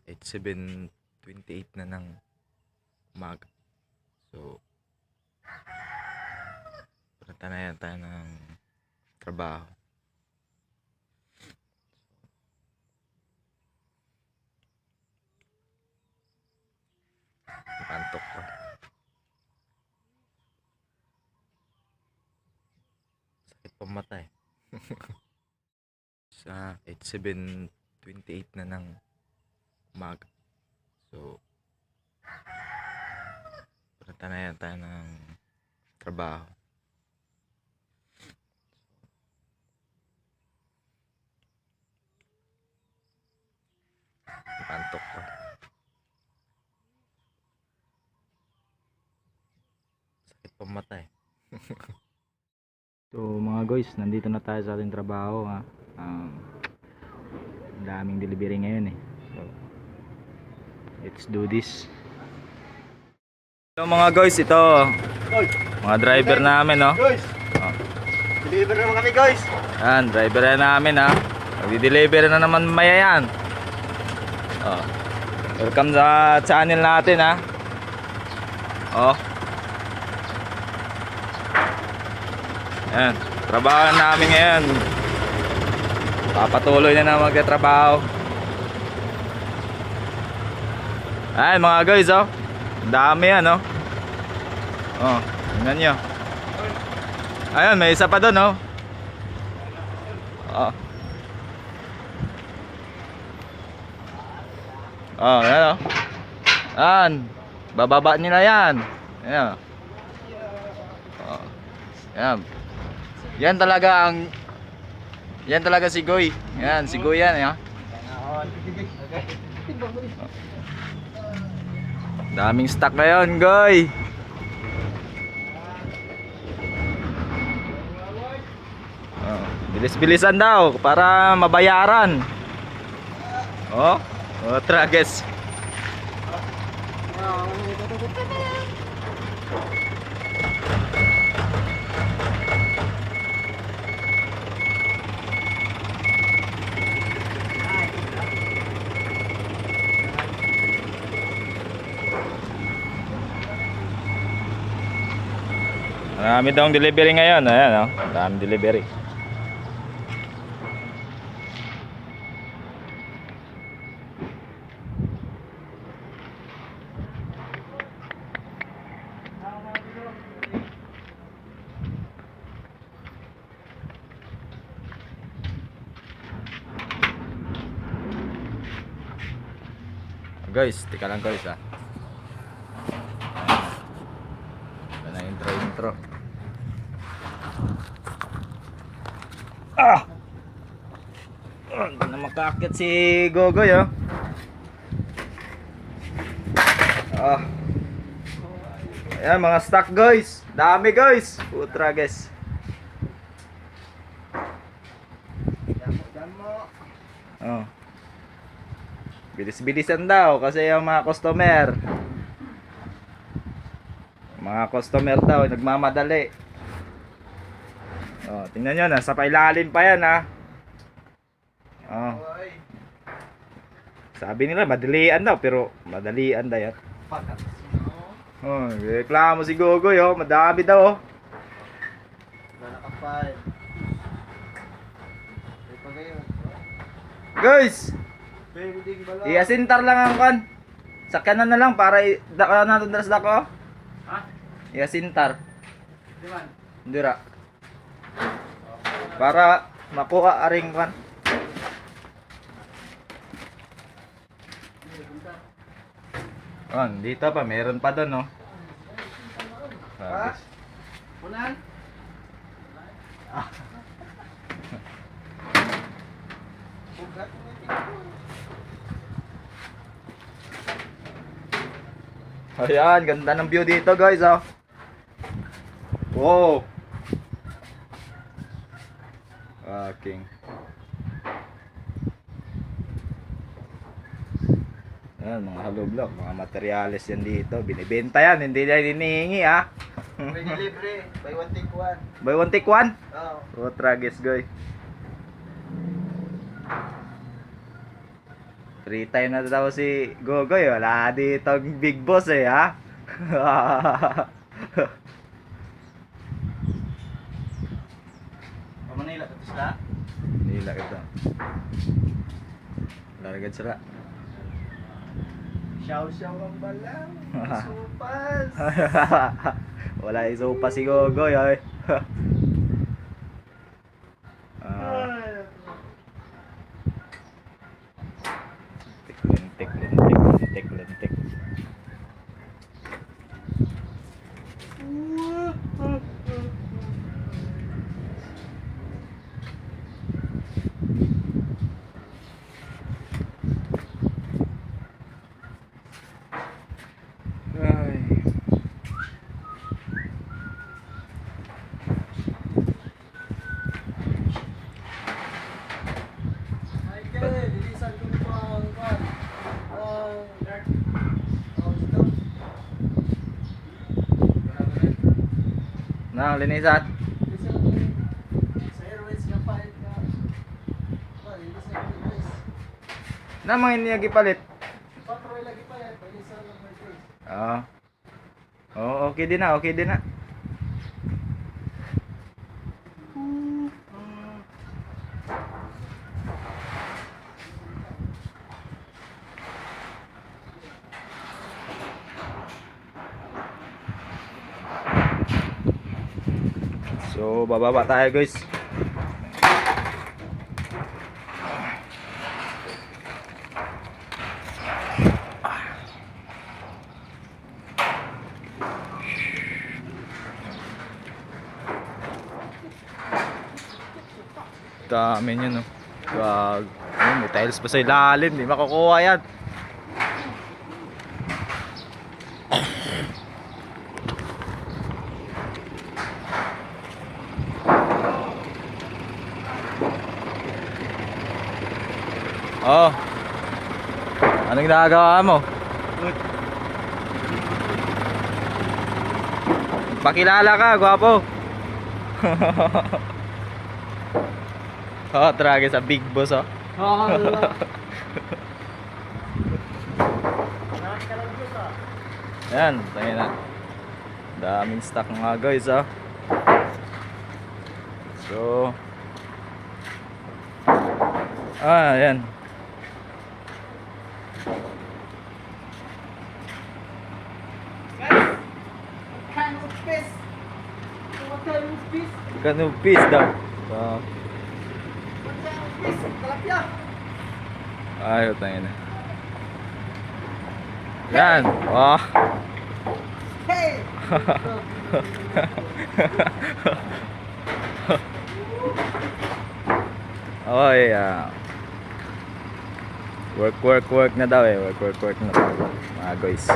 It's 7:28 na ng umaga. So, punta na yan tayo ng trabaho. Antok ko. Sakit pang mata eh. It's 7:28 na ng umaga. So, punta na yan tayo ng trabaho. Antok ko. Sakit pang mata eh. So mga guys, nandito na tayo sa ating trabaho ha. Ang daming delivery ngayon eh. So let's do this. So mga guys, ito mga driver namin no. Guys, deliver naman kami guys. Yan, driver na namin ha. Magdi-deliver na naman maya yan. Welcome sa channel natin ha. Ayan, trabaho namin ngayon. Papatuloy na magtatrabaho. Ayan mga guys dami yan tingnan nyo. Ayan, may isa pa doon ayan ayan, bababa nila yan. Ayan. Ayan. Yan talaga si Goy. Yan, si Goy yan Daming stock ngayon, Goy. Bilis-bilisan daw para mabayaran. Trages. Marami daw delivery ngayon. Ayan daming delivery. Guys, tika lang guys ito na intro. Hindi na makakit si Gogoy Ayan mga stock guys. Dami guys. Putra guys. Bilis-bilisan daw kasi yung mga customer daw nagmamadali. Tingnan nyo, nasa pailalim pa yan Sabi nila madalian daw, pero madalian daw yan. Reklamo si Gogoy madami daw Guys, iasintar lang ang kan. Sakyanan na lang para natin daras dako. Iasintar. Dira. Para makuha aring kan. Dito pa meron pa doon Unan. Ayan, ganda ng view dito guys Wow. King. Ayan, mga hollow block, mga materyales yan dito. Binibenta yan, hindi na hinihingi Free delivery, buy one take one. Buy one take one? Oo. Trages guys. Free time na daw si Gogoy. Wala dito ang big boss eh, ha? Manila, ito sila. Nila ito. Laragad sila. Siyaw-siyaw ang balang. Supas. Wala isopa si Gogoy, ay. Lentik, lentik, lentik, lentik. Ay. Michael, lilisan ko po ang kwan. Dark. Stop. Na, linisan. Lilisan ko sa airways nga palit ka. Lilisan ko guys. Na, mga iniyagi palit. Patroy lagi palit. Lilisan lang my face. Oo. Oh, okay din na, okay din na. So, bababa tayo, guys. Dami nyo, no? Wag. Ayun, may tiles pa sa ilalim. Di makukuha yan. Oh. Anong ginagawa mo? Pakilala ka, gwapo. Oh, trage sa big boss, oh. Yan, tayo na. Daming stock mga guys, oh. So, yan. Kind of fish. What kind of fish? Kanupis daw. So, What kind of fish? Talapia. ay, tayo na. Yan, oh. Hey! Oy, work na daw eh. Work na daw mga guys.